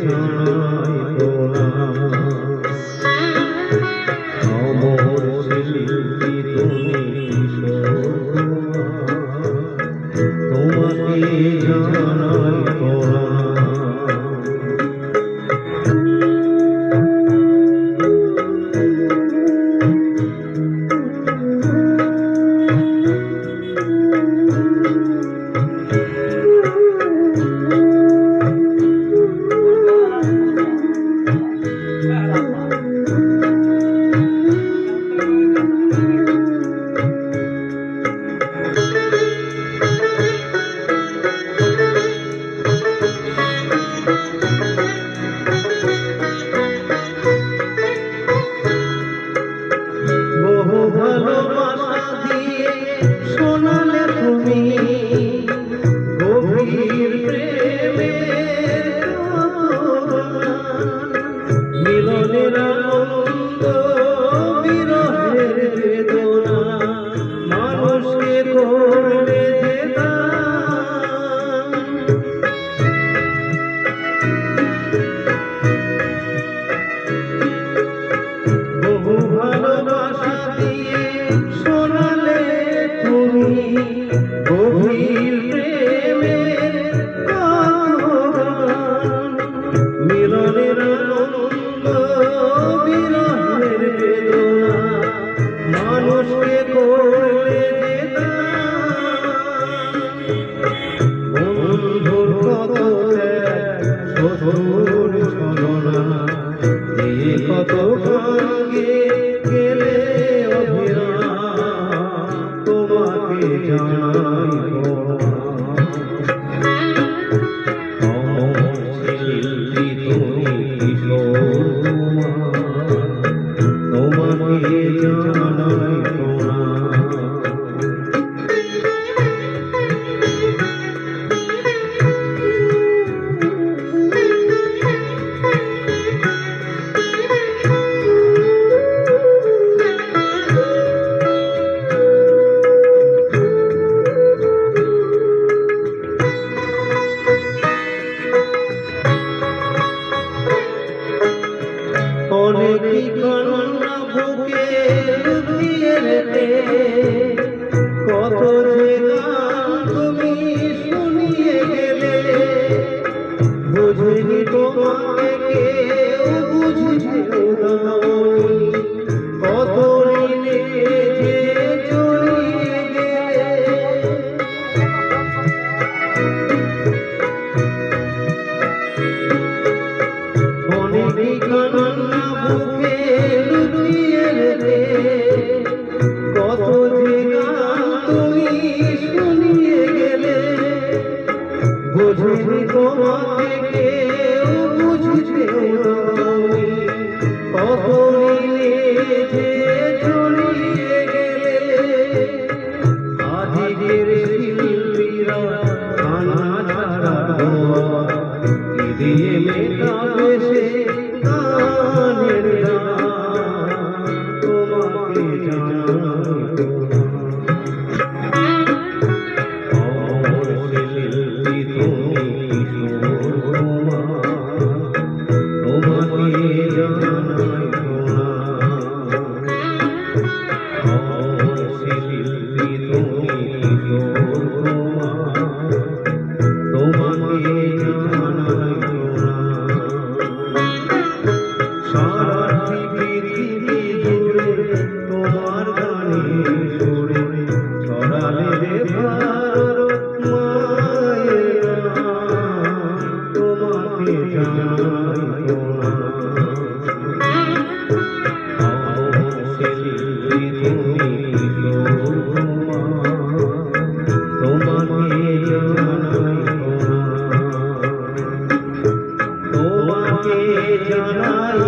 জানাই প্রণাম। অমর শিল্পী তুমি তোমাকে জানাই প্রণাম। বহু ভালোবাসা দিয়ে শোনালে তুমি গভীর প্রেমের মিলনের আনন্দ বিরহের বেদনা মানুষকে করলে যে দান। বহু ভালোবাসা দিয়ে শোনালে তুমি গভীর প্রেমের গান মিলনের আনন্দ বিরহের বেদনা মানুষকে করলে যে দান। বন্ধুর কত শত্রুর ছলনা দিয়ে কত ভাঙে গেলে অভিরাম তোমাকে জানাই অমর শিল্পী তুমি তোমাকে জানাই প্রণাম। অনেকই কান্না বুকে লুকিয়ে রেখে কত যে গান তুমি শুনিয়ে গেলে বুঝিনি তোমাকে কেউ বুঝিয়েও দাওনি কত ঋণে যে জড়িয়ে গেলে। অনেকই কান্না বুকে লুকিয়ে রেখে কত যে গান তুমি শুনিয়ে গেলে বুঝিনি তোমাকে কেউ বুঝিয়েও দাওনি কত ঋণে যে জড়িয়ে গেলে। আজকের শিল্পীরা কান্না ছাড়া দিয়ে মেটাবে সে গানের গান তোমাকে জানাই অমর শিল্পী তুমি তোমাকে জানাই অমর শিল্পী তুমি তোমাকে জানাই সারা পৃথিবী জুড়ে তোমার গানে সুরে ছড়ালে রে ভারত মায়ের নাম তোমাকে জানাই অমর শিল্পী তুমি তোমাকে জানাই তোমাকে জানাই।